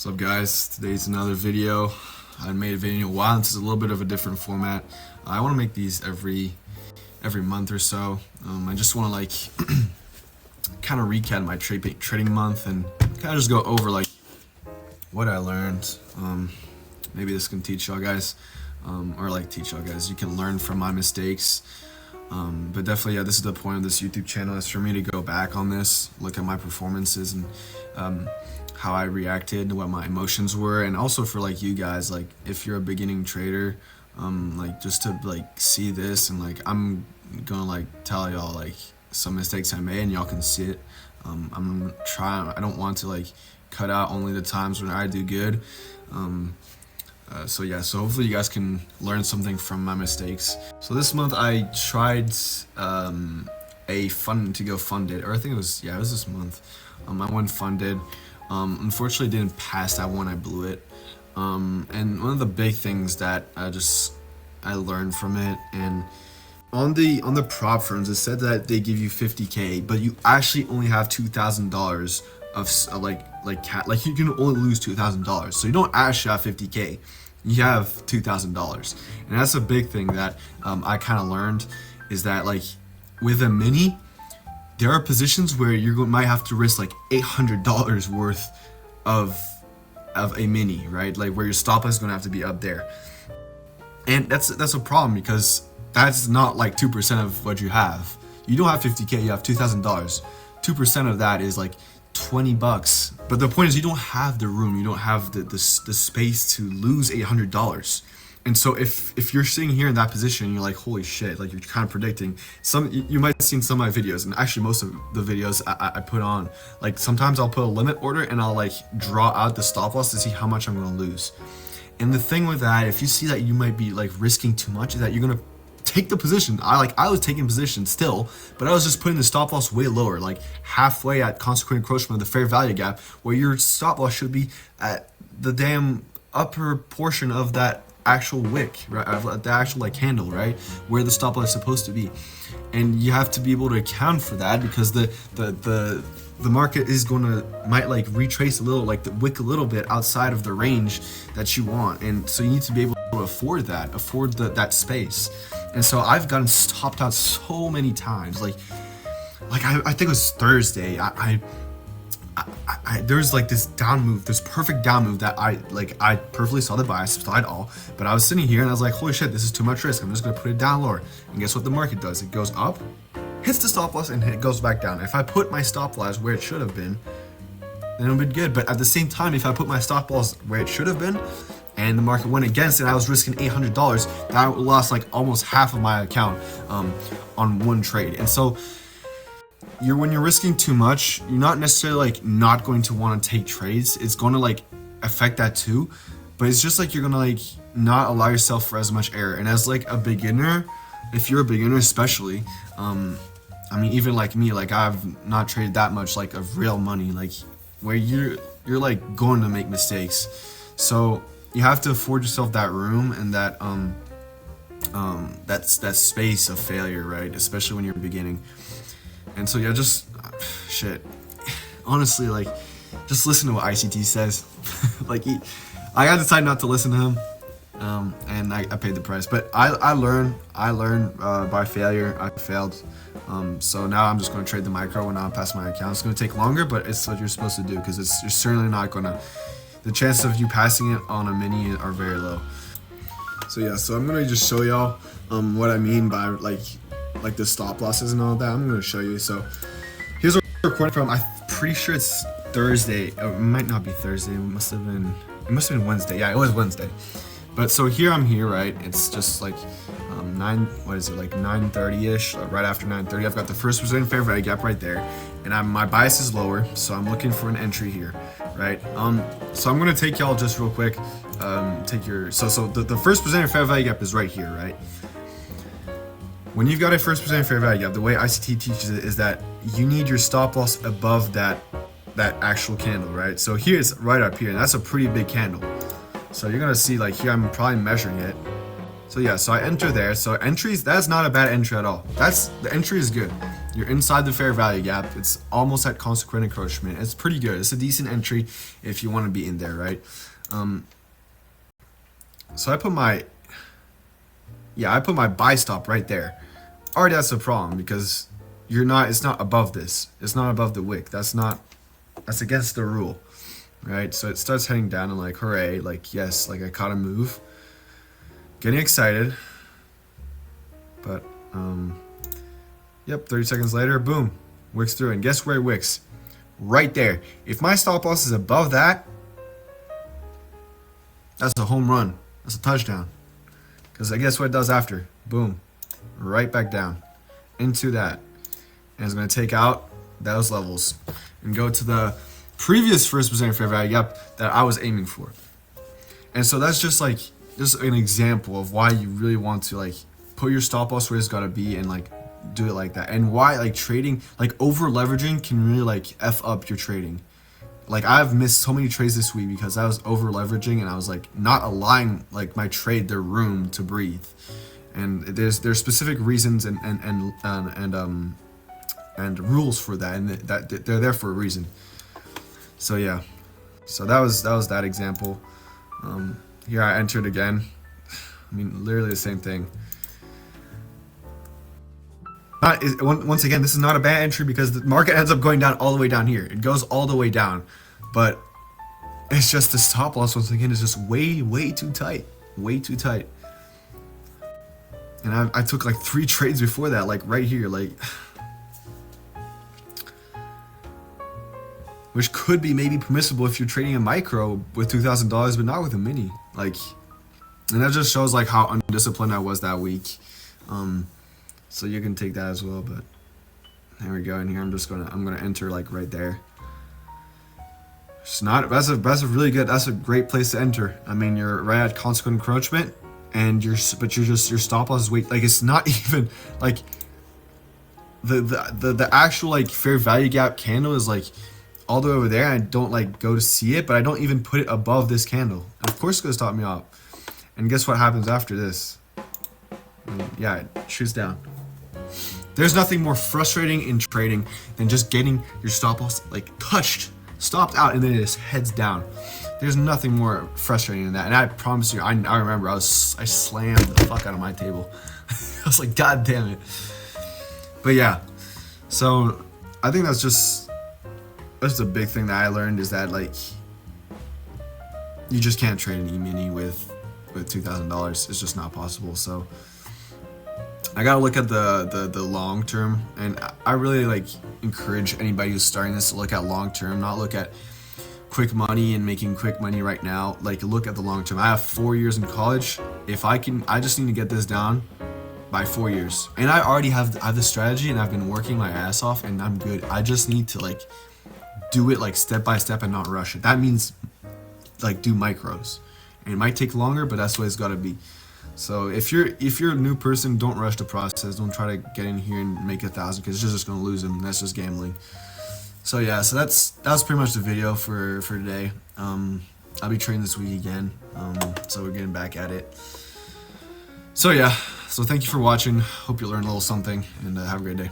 What's up, guys? Today's another video. I haven't made a video in a while. This is a little bit of a different format. I want to make these every month or so. I just want to kind of recap my trading month and kind of just go over what I learned. Maybe this can teach y'all guys, teach y'all guys. You can learn from my mistakes. But definitely, yeah, this is the point of this YouTube channel, is for me to go back on this, look at my performances and how I reacted, what my emotions were, and also for you guys, if you're a beginning trader, just to see this, and I'm gonna tell y'all some mistakes I made and y'all can see it. I'm trying. I don't want to cut out only the times when I do good. So hopefully you guys can learn something from my mistakes. So this month I tried to go funded, or I think it was this month. I went funded. Unfortunately didn't pass that one. I blew it. And one of the big things that I learned from it, and on the prop firms, it said that they give you 50K, but you actually only have $2,000 of you can only lose $2,000. So you don't actually have 50K. You have $2,000, and that's a big thing that I kind of learned, is that with a mini, there are positions where you might have to risk $800 worth of a mini, right? Where your stop loss is gonna have to be up there, and that's a problem, because that's not 2% of what you have. You don't have 50K, you have $2,000. 2% of that is $20. But the point is, you don't have the room, you don't have the space to lose $800. And so if you're sitting here in that position, you're holy shit, you're kind of predicting you might have seen some of my videos, and actually most of the videos I put on, sometimes I'll put a limit order and I'll draw out the stop loss to see how much I'm going to lose. And the thing with that, if you see that you might be risking too much, is that you're going to take the position. I was taking position still, but I was just putting the stop loss way lower, halfway at consequent encroachment of the fair value gap, where your stop loss should be at the damn upper portion of that actual wick, right? The actual candle, right, where the stop loss is supposed to be. And you have to be able to account for that, because the market is might retrace a little, the wick a little bit outside of the range that you want, and so you need to be able to afford that space. And so I've gotten stopped out so many times. I think it was Thursday. There's this down move, this perfect down move that I perfectly saw the bias, saw it all, but I was sitting here and I was like, holy shit, this is too much risk. I'm just gonna put it down lower. And guess what the market does? It goes up, hits the stop loss, and it goes back down. If I put my stop loss where it should have been, then it would be good. But at the same time, if I put my stop loss where it should have been, and the market went against it, I was risking $800, that I lost almost half of my account on one trade. And so when you're risking too much, you're not necessarily not going to want to take trades. It's going to affect that too, but it's just you're going to not allow yourself for as much error. And as a beginner, if you're a beginner especially, I mean, even me, I've not traded that much of real money, where you're going to make mistakes. So you have to afford yourself that room and that space of failure, right? Especially when you're beginning. And so just shit. Honestly, just listen to what ICT says. I gotta decide not to listen to him, and I paid the price. But I learned by failure. I failed. So now I'm just gonna trade the micro when I pass my account. It's gonna take longer, but it's what you're supposed to do, because you're certainly not gonna. The chances of you passing it on a mini are very low. So I'm gonna just show y'all what I mean by the stop losses and all that. I'm gonna show you. So here's a recording from, I'm pretty sure it's Thursday. It might not be Thursday. It must have been Wednesday. Yeah, it was Wednesday. But so here I'm here, right? It's just 9:30ish, right after 9:30. I've got the first Brazilian fair value gap right there, and my bias is lower, so I'm looking for an entry here, right? So I'm gonna take y'all just real quick. The first Brazilian fair value gap is right here, right? When you've got a first Brazilian fair value gap, the way ICT teaches it is that you need your stop loss above that actual candle, right? So here it's right up here, and that's a pretty big candle. So you're gonna see here I'm probably measuring it. So so I enter there. So entries, that's not a bad entry at all. The entry is good. You're inside the fair value gap. It's almost at consequent encroachment. It's pretty good. It's a decent entry if you want to be in there, right? So I put my buy stop right there. Already that's a problem because it's not above this. It's not above the wick. That's against the rule, right? So it starts heading down and like, hooray, like, yes, like I caught a move. Getting excited. But, yep, 30 seconds later, boom, wicks through. And guess where it wicks? Right there. If my stop loss is above that, that's a home run. That's a touchdown. Because I guess what it does after? Boom. Right back down. Into that. And it's going to take out those levels. And go to the previous first percent fair value gap that I was aiming for. And so that's just like, just an example of why you really want to like put your stop loss where it's got to be and like do it like that. And why like trading, like over leveraging can really like F up your trading. Like I've missed so many trades this week because I was over leveraging and I was like not allowing like my trade their room to breathe. And there's specific reasons and rules for that, and that they're there for a reason. So yeah, so that was that example. Here I entered again. I mean, literally the same thing. Once again, this is not a bad entry because the market ends up going down all the way down here. It goes all the way down, but it's just the stop loss once again is just way too tight, way too tight. And I took like 3 trades before that, like right here, like, which could be maybe permissible if you're trading a micro with $2,000, but not with a mini. Like, and that just shows like how undisciplined I was that week. So you can take that as well, but there we go. And here I'm gonna enter like right there. It's not, that's a really good, that's a great place to enter. I mean, you're right at consequent encroachment, and your stop loss is like, it's not even like the actual like fair value gap candle is like all the way over there. I don't like go to see it, but I don't even put it above this candle. And of course it's gonna stop me up. And guess what happens after this? Yeah, it shoots down. There's nothing more frustrating in trading than just getting your stop loss like touched, stopped out, and then it just heads down. There's nothing more frustrating than that. And I promise you, I remember I slammed the fuck out of my table. I was like, God damn it. But yeah, so I think that's just a big thing that I learned, is that like you just can't trade an E-mini with $2,000. It's just not possible. So I gotta look at the long term, and I really like encourage anybody who's starting this to look at long term, not look at quick money and making quick money right now. Like, look at the long term. I have 4 years in college. If I just need to get this down by 4 years, and I already have the strategy, and I've been working my ass off, and I'm good. I just need to like do it like step by step and not rush it. That means like do micros, and it might take longer, but that's what it's got to be. So if you're a new person, don't rush the process. Don't try to get in here and make 1,000, because you're just gonna lose them. That's just gambling. So yeah, so that's pretty much the video for today. I'll be trading this week again. So we're getting back at it. So yeah, so thank you for watching. Hope you learned a little something, and have a great day.